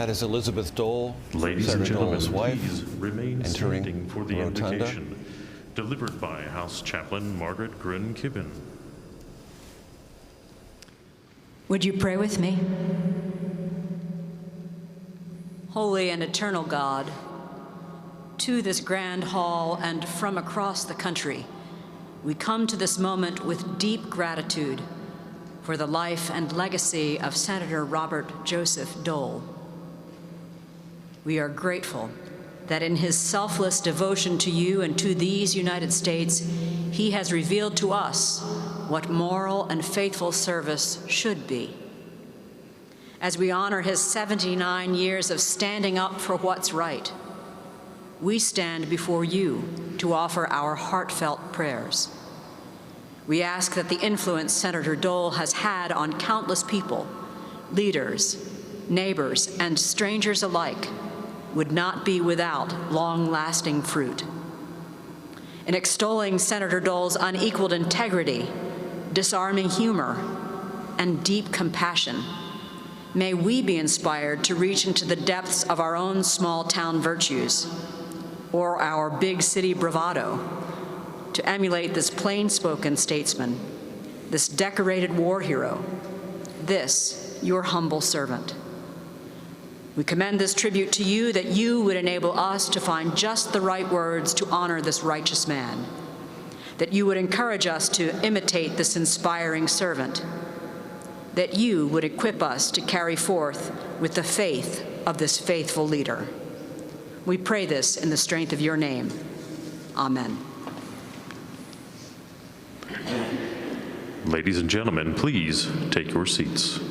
That is Elizabeth Dole, Ladies and Senator gentlemen, Dole's wife, please remain entering standing for the rotunda. invocation delivered by House Chaplain Margaret Gruen-Kibben. Would you pray with me? Holy and eternal God, to this grand hall and from across the country, we come to this moment with deep gratitude for the life and legacy of Senator Robert Joseph Dole. We are grateful that in his selfless devotion to you and to these United States, he has revealed to us what moral and faithful service should be. As we honor his 79 years of standing up for what's right, we stand before you to offer our heartfelt prayers. We ask that the influence Senator Dole has had on countless people, leaders, neighbors, and strangers alike would not be without long-lasting fruit. In extolling Senator Dole's unequaled integrity, disarming humor, and deep compassion, may we be inspired to reach into the depths of our own small-town virtues or our big city bravado to emulate this plain-spoken statesman, this decorated war hero, this, your humble servant. We commend this tribute to you that you would enable us to find just the right words to honor this righteous man, that you would encourage us to imitate this inspiring servant, that you would equip us to carry forth with the faith of this faithful leader. We pray this in the strength of your name. Amen. Ladies and gentlemen, please take your seats.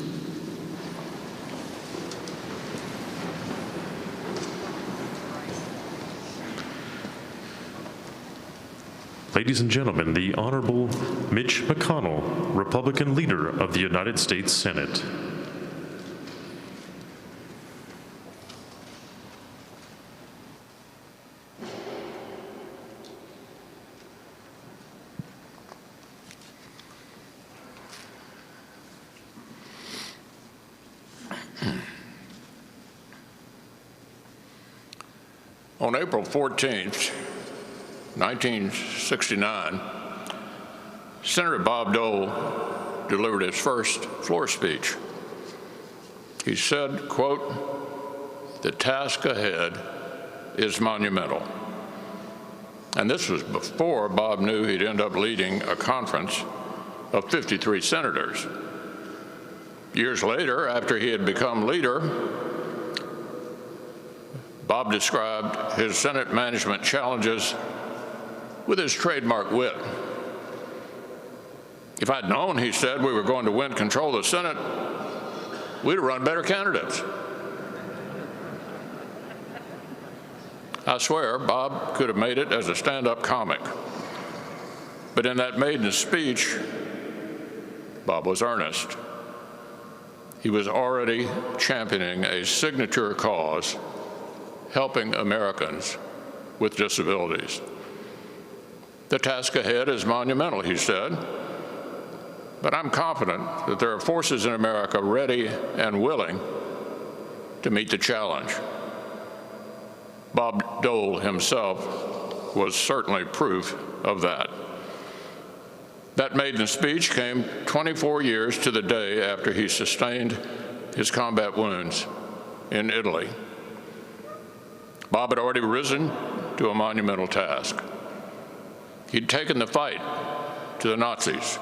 Ladies and gentlemen, the Honorable Mitch McConnell, Republican Leader of the United States Senate. On April 14th, 1969, Senator Bob Dole delivered his first floor speech. He said, quote, "The task ahead is monumental." And this was before Bob knew he'd end up leading a conference of 53 senators. Years later, after he had become leader, Bob described his Senate management challenges with his trademark wit. "If I'd known," he said, "we were going to win control of the Senate, we'd have run better candidates." I swear, Bob could have made it as a stand-up comic. But in that maiden speech, Bob was earnest. He was already championing a signature cause, helping Americans with disabilities. "The task ahead is monumental," he said, "but I'm confident that there are forces in America ready and willing to meet the challenge." Bob Dole himself was certainly proof of that. That maiden speech came 24 years to the day after he sustained his combat wounds in Italy. Bob had already risen to a monumental task. He'd taken the fight to the Nazis,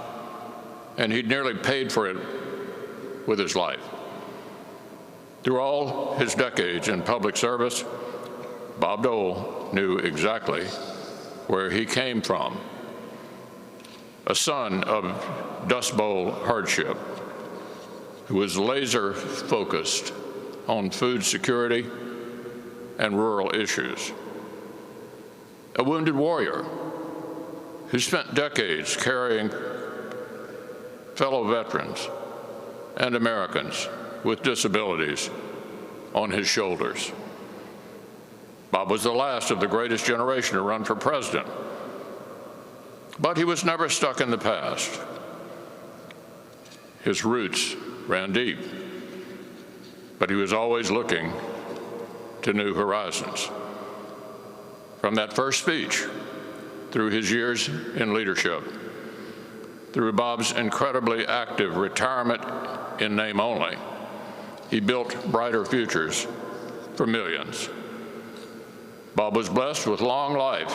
and he'd nearly paid for it with his life. Through all his decades in public service, Bob Dole knew exactly where he came from. A son of Dust Bowl hardship, who was laser-focused on food security and rural issues. A wounded warrior who spent decades carrying fellow veterans and Americans with disabilities on his shoulders. Bob was the last of the greatest generation to run for president, but he was never stuck in the past. His roots ran deep. but he was always looking to new horizons. From that first speech, through his years in leadership, through Bob's incredibly active retirement in name only, he built brighter futures for millions. Bob was blessed with long life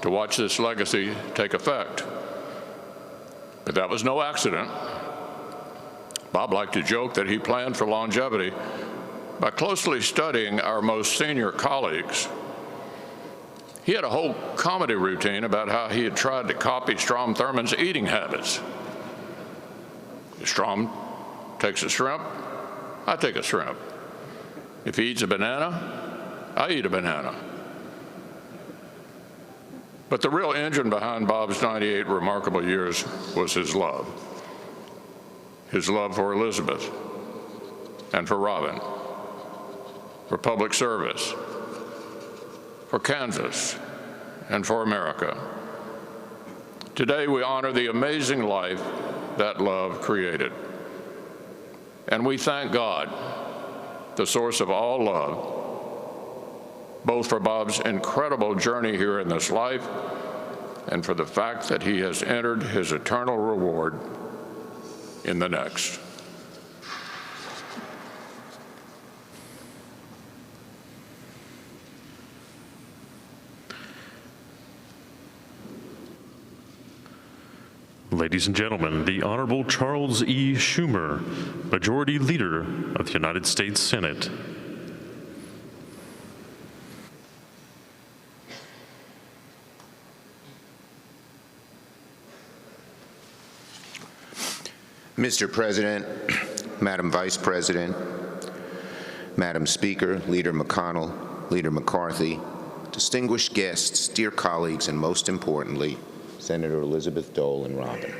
to watch this legacy take effect. But that was no accident. Bob liked to joke that he planned for longevity by closely studying our most senior colleagues. He had a whole comedy routine about how he had tried to copy Strom Thurmond's eating habits. If Strom takes a shrimp, I take a shrimp. If he eats a banana, I eat a banana. But the real engine behind Bob's 98 remarkable years was his love for Elizabeth and for Robin, for public service, for Kansas, and for America. Today, we honor the amazing life that love created. And we thank God, the source of all love, both for Bob's incredible journey here in this life and for the fact that he has entered his eternal reward in the next. Ladies and gentlemen, the Honorable Charles E. Schumer, Majority Leader of the United States Senate. Mr. President, Madam Vice President, Madam Speaker, Leader McConnell, Leader McCarthy, distinguished guests, dear colleagues, and most importantly, Senator Elizabeth Dole and Robin.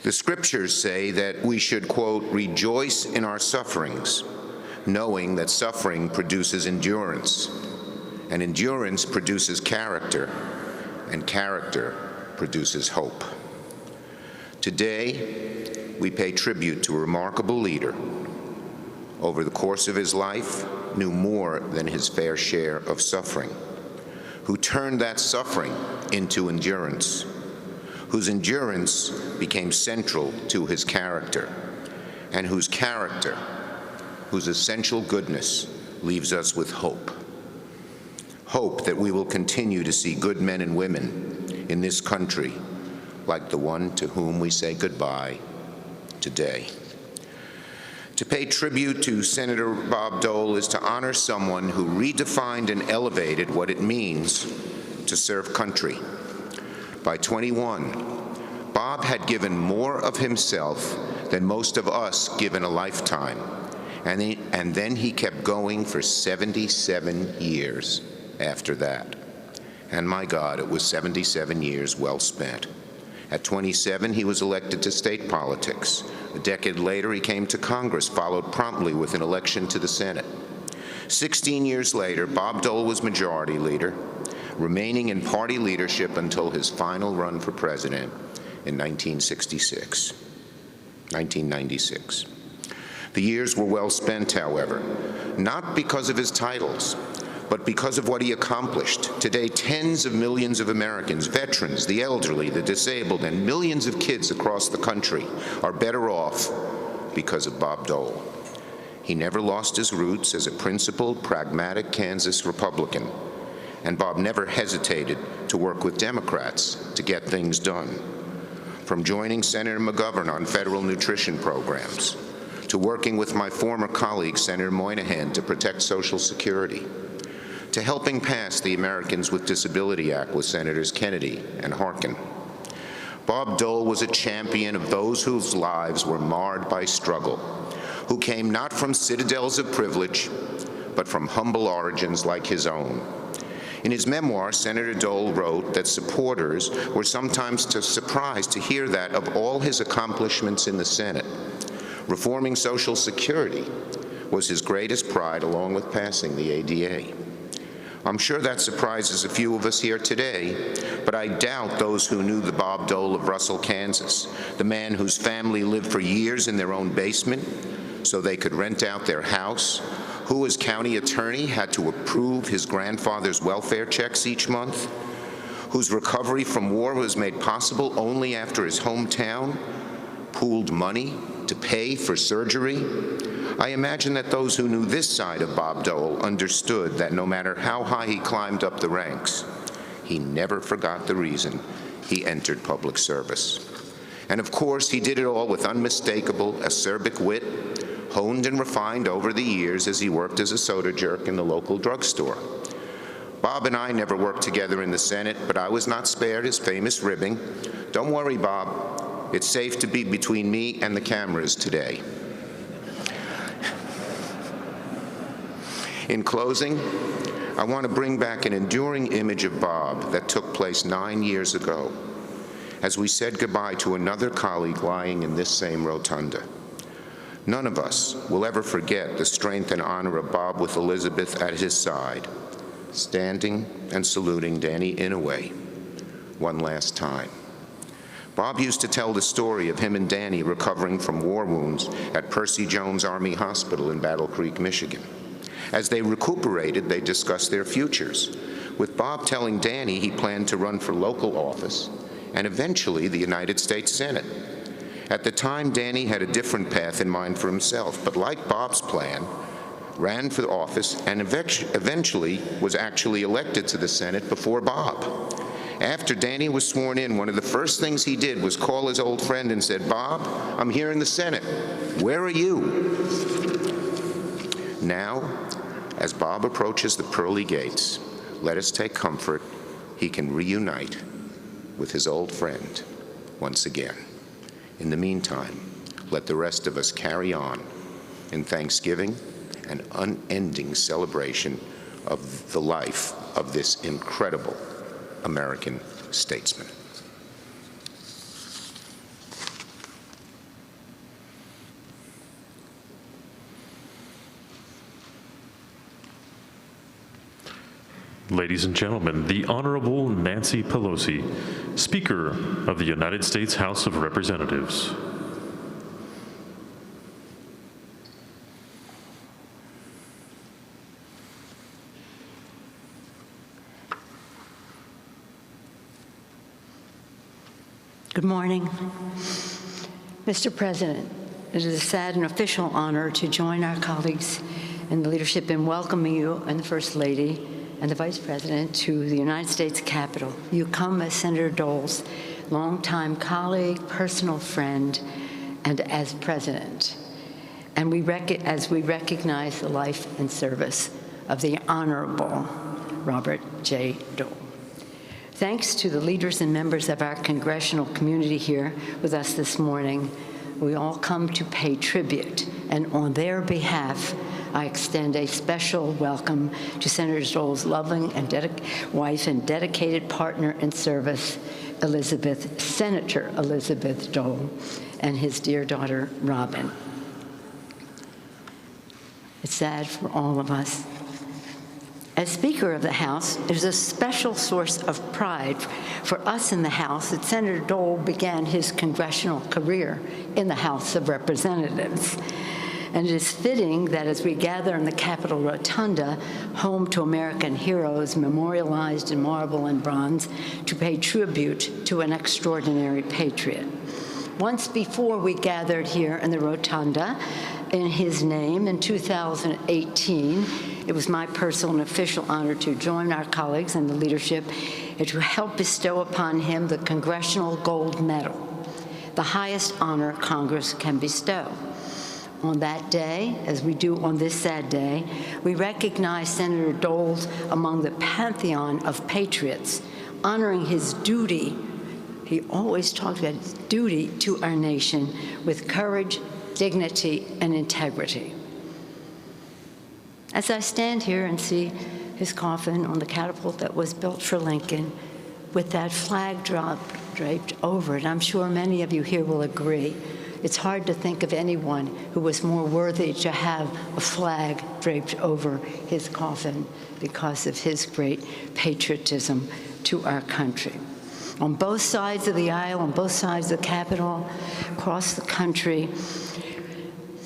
The scriptures say that we should, quote, rejoice in our sufferings, knowing that suffering produces endurance, and endurance produces character, and character produces hope. Today, we pay tribute to a remarkable leader. Over the course of his life, knew more than his fair share of suffering, who turned that suffering into endurance, whose endurance became central to his character, and whose character, whose essential goodness, leaves us with hope. Hope that we will continue to see good men and women in this country like the one to whom we say goodbye today. To pay tribute to Senator Bob Dole is to honor someone who redefined and elevated what it means to serve country. By 21, Bob had given more of himself than most of us give in a lifetime, and then he kept going for 77 years after that. And my God, it was 77 years well spent. At 27, he was elected to state politics. A decade later, he came to Congress, followed promptly with an election to the Senate. 16 years later, Bob Dole was Majority Leader, remaining in party leadership until his final run for president in 1996. The years were well spent, however, not because of his titles, but because of what he accomplished. Today, tens of millions of Americans, veterans, the elderly, the disabled, and millions of kids across the country are better off because of Bob Dole. He never lost his roots as a principled, pragmatic Kansas Republican, and Bob never hesitated to work with Democrats to get things done. From joining Senator McGovern on federal nutrition programs, to working with my former colleague, Senator Moynihan, to protect Social Security, to helping pass the Americans with Disability Act with Senators Kennedy and Harkin. Bob Dole was a champion of those whose lives were marred by struggle, who came not from citadels of privilege, but from humble origins like his own. In his memoir, Senator Dole wrote that supporters were sometimes surprised to hear that of all his accomplishments in the Senate, reforming Social Security was his greatest pride, along with passing the ADA. I'm sure that surprises a few of us here today, but I doubt those who knew the Bob Dole of Russell, Kansas, the man whose family lived for years in their own basement, so they could rent out their house, who as county attorney had to approve his grandfather's welfare checks each month, whose recovery from war was made possible only after his hometown pooled money to pay for surgery. I imagine that those who knew this side of Bob Dole understood that no matter how high he climbed up the ranks, he never forgot the reason he entered public service. And of course, he did it all with unmistakable acerbic wit, honed and refined over the years as he worked as a soda jerk in the local drugstore. Bob and I never worked together in the Senate, but I was not spared his famous ribbing. "Don't worry, Bob. It's safe to be between me and the cameras today." In closing, I want to bring back an enduring image of Bob that took place 9 years ago, as we said goodbye to another colleague lying in this same rotunda. None of us will ever forget the strength and honor of Bob with Elizabeth at his side, standing and saluting Danny Inouye one last time. Bob used to tell the story of him and Danny recovering from war wounds at Percy Jones Army Hospital in Battle Creek, Michigan. As they recuperated, they discussed their futures, with Bob telling Danny he planned to run for local office and eventually the United States Senate. At the time, Danny had a different path in mind for himself, but like Bob's plan, ran for office and eventually was actually elected to the Senate before Bob. After Danny was sworn in, one of the first things he did was call his old friend and said, "Bob, I'm here in the Senate. Where are you?" Now, as Bob approaches the pearly gates, let us take comfort he can reunite with his old friend once again. In the meantime, let the rest of us carry on in thanksgiving and unending celebration of the life of this incredible American statesman. Ladies and gentlemen, the Honorable Nancy Pelosi, Speaker of the United States House of Representatives. Good morning. Mr. President, it is a sad and official honor to join our colleagues in the leadership in welcoming you and the First Lady and the Vice President to the United States Capitol. You come as Senator Dole's longtime colleague, personal friend, and as President. And as we recognize the life and service of the Honorable Robert J. Dole. Thanks to the leaders and members of our congressional community here with us this morning, we all come to pay tribute, and on their behalf, I extend a special welcome to Senator Dole's loving and wife and dedicated partner in service, Senator Elizabeth Dole, and his dear daughter, Robin. It's sad for all of us. As Speaker of the House, it is a special source of pride for us in the House that Senator Dole began his congressional career in the House of Representatives. And it is fitting that as we gather in the Capitol Rotunda, home to American heroes memorialized in marble and bronze, to pay tribute to an extraordinary patriot. Once before we gathered here in the Rotunda in his name in 2018, it was my personal and official honor to join our colleagues and the leadership and to help bestow upon him the Congressional Gold Medal, the highest honor Congress can bestow. On that day, as we do on this sad day, we recognize Senator Dole among the pantheon of patriots, honoring his duty. He always talked about his duty to our nation with courage, dignity, and integrity. As I stand here and see his coffin on the catapult that was built for Lincoln, with that flag draped over it, I'm sure many of you here will agree. It's hard to think of anyone who was more worthy to have a flag draped over his coffin because of his great patriotism to our country. On both sides of the aisle, on both sides of the Capitol, across the country,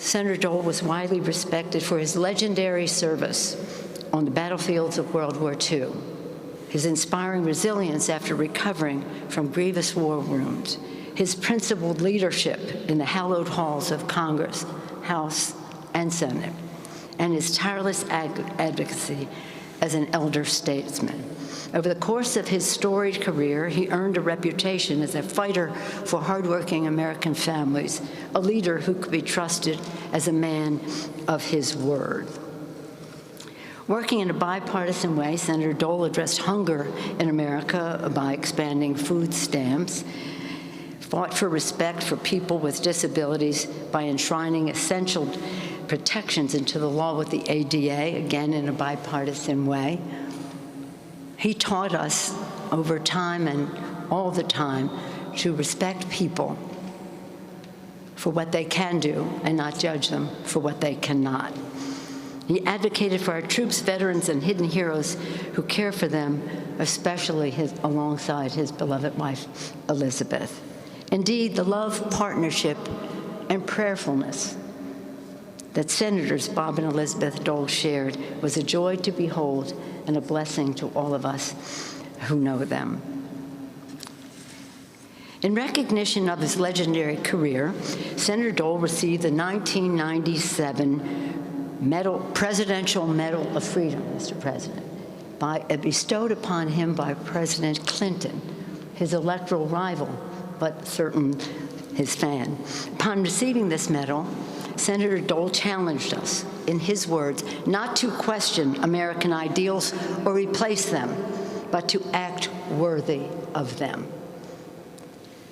Senator Dole was widely respected for his legendary service on the battlefields of World War II, his inspiring resilience after recovering from grievous war wounds, his principled leadership in the hallowed halls of Congress, House, and Senate, and his tireless advocacy as an elder statesman. Over the course of his storied career, he earned a reputation as a fighter for hardworking American families, a leader who could be trusted as a man of his word. Working in a bipartisan way, Senator Dole addressed hunger in America by expanding food stamps, fought for respect for people with disabilities by enshrining essential protections into the law with the ADA, again in a bipartisan way. He taught us over time and all the time to respect people for what they can do and not judge them for what they cannot. He advocated for our troops, veterans, and hidden heroes who care for them, especially alongside his beloved wife, Elizabeth. Indeed, the love, partnership, and prayerfulness that Senators Bob and Elizabeth Dole shared was a joy to behold and a blessing to all of us who know them. In recognition of his legendary career, Senator Dole received the 1997 Presidential Medal of Freedom, Mr. President, bestowed upon him by President Clinton, his electoral rival, but certain his fan. Upon receiving this medal, Senator Dole challenged us, in his words, not to question American ideals or replace them, but to act worthy of them.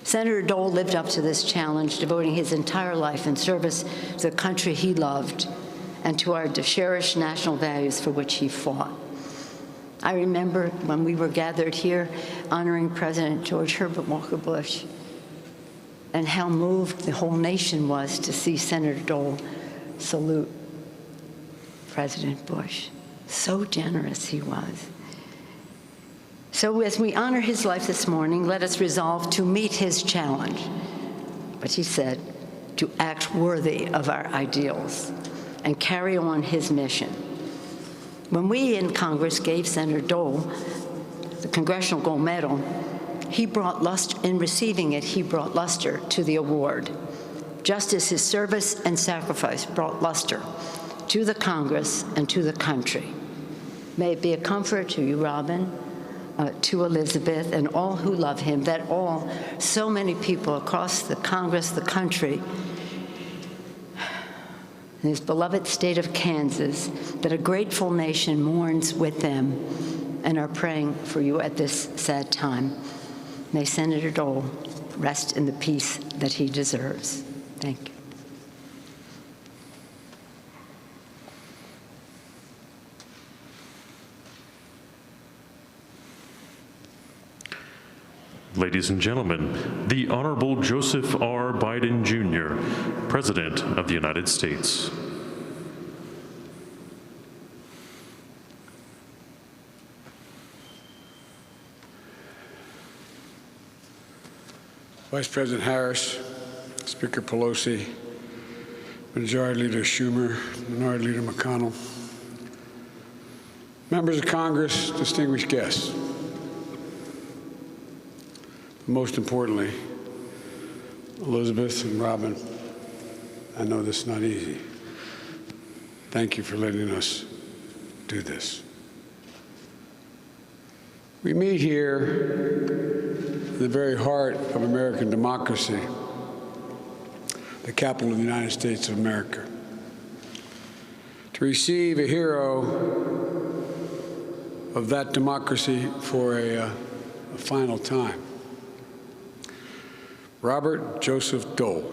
Senator Dole lived up to this challenge, devoting his entire life in service to the country he loved and to our cherished national values for which he fought. I remember when we were gathered here honoring President George Herbert Walker Bush and how moved the whole nation was to see Senator Dole salute President Bush. So generous he was. So as we honor his life this morning, let us resolve to meet his challenge. But he said, to act worthy of our ideals and carry on his mission. When we in Congress gave Senator Dole the Congressional Gold Medal, he brought luster, in receiving it, he brought luster to the award, just as his service and sacrifice brought luster to the Congress and to the country. May it be a comfort to you, Robin, to Elizabeth, and all who love him, that so many people across the Congress, the country, in his beloved state of Kansas, that a grateful nation mourns with them and are praying for you at this sad time. May Senator Dole rest in the peace that he deserves. Thank you. Ladies and gentlemen, the Honorable Joseph R. Biden, Jr., President of the United States. Vice President Harris, Speaker Pelosi, Majority Leader Schumer, Minority Leader McConnell, members of Congress, distinguished guests. Most importantly, Elizabeth and Robin, I know this is not easy. Thank you for letting us do this. We meet here in the very heart of American democracy, the capital of the United States of America, to receive a hero of that democracy for a final time. Robert Joseph Dole.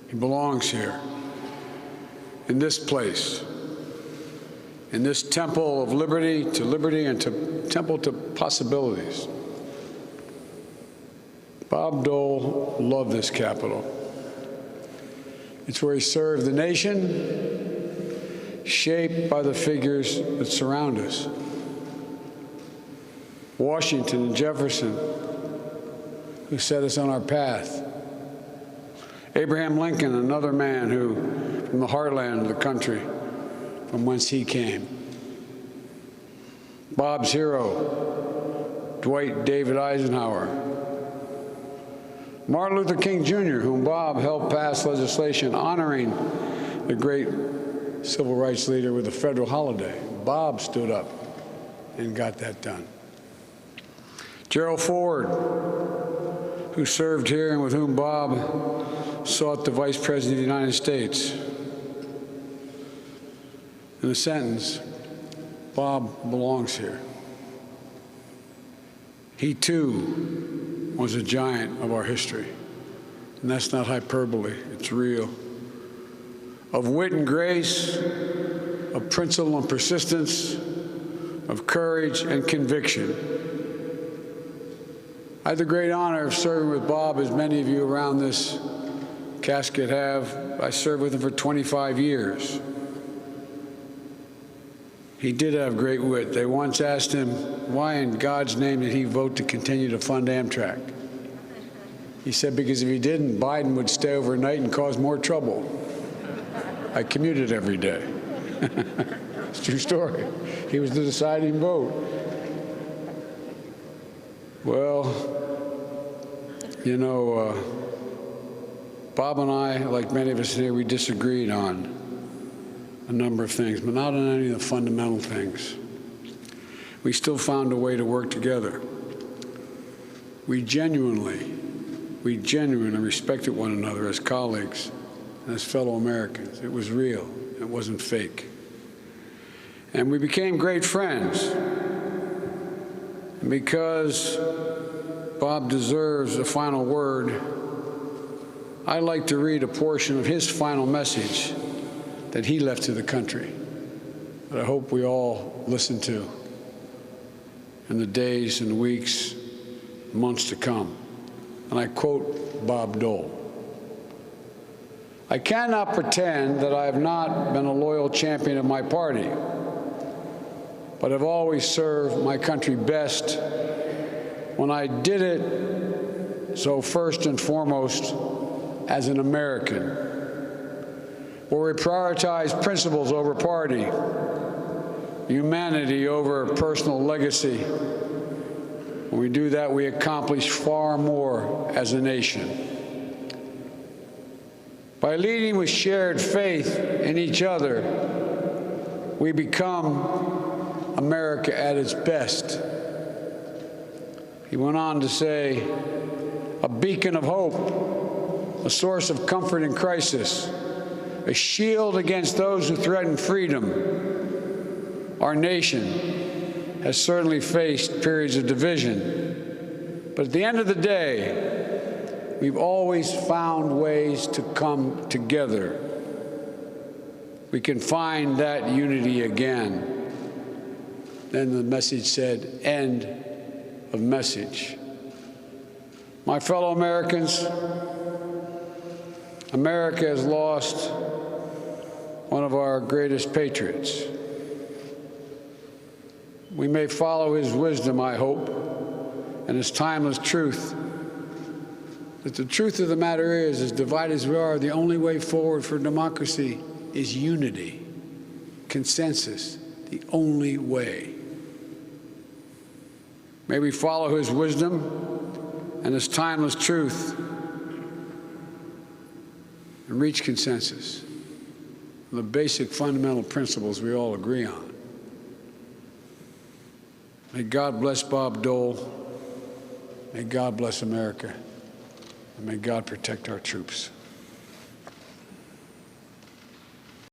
He belongs here, in this place, in this temple of liberty and to temple to possibilities. Bob Dole loved this capital. It's where he served the nation, shaped by the figures that surround us. Washington and Jefferson, who set us on our path, Abraham Lincoln, another man who, from the heartland of the country, from whence he came. Bob's hero, Dwight David Eisenhower. Martin Luther King Jr., whom Bob helped pass legislation honoring the great civil rights leader with a federal holiday. Bob stood up and got that done. Gerald Ford, who served here and with whom Bob sought the Vice President of the United States. In a sentence, Bob belongs here. He, too, was a giant of our history. And that's not hyperbole, it's real. Of wit and grace, of principle and persistence, of courage and conviction. I had the great honor of serving with Bob, as many of you around this casket have. I served with him for 25 years. He did have great wit. They once asked him, why in God's name did he vote to continue to fund Amtrak? He said, because if he didn't, Biden would stay overnight and cause more trouble. I commuted every day. It's a true story. He was the deciding vote. Well, you know, Bob and I, like many of us here, we disagreed on a number of things, but not on any of the fundamental things. We still found a way to work together. We genuinely respected one another as colleagues and as fellow Americans. It was real. It wasn't fake. And we became great friends. And because Bob deserves a final word, I'd like to read a portion of his final message that he left to the country, that I hope we all listen to in the days and weeks, months to come. And I quote Bob Dole. I cannot pretend that I have not been a loyal champion of my party, but have always served my country best when I did it so first and foremost as an American, where we prioritize principles over party, humanity over personal legacy. When we do that, we accomplish far more as a nation. By leading with shared faith in each other, we become America at its best. He went on to say, a beacon of hope, a source of comfort in crisis, a shield against those who threaten freedom. Our nation has certainly faced periods of division, but at the end of the day, we've always found ways to come together. We can find that unity again. Then the message said, end of message. My fellow Americans, America has lost one of our greatest patriots. We may follow his wisdom, I hope, and his timeless truth. But the truth of the matter is, as divided as we are, the only way forward for democracy is unity, consensus, the only way. May we follow his wisdom and his timeless truth and reach consensus on the basic fundamental principles we all agree on. May God bless Bob Dole. May God bless America. And may God protect our troops.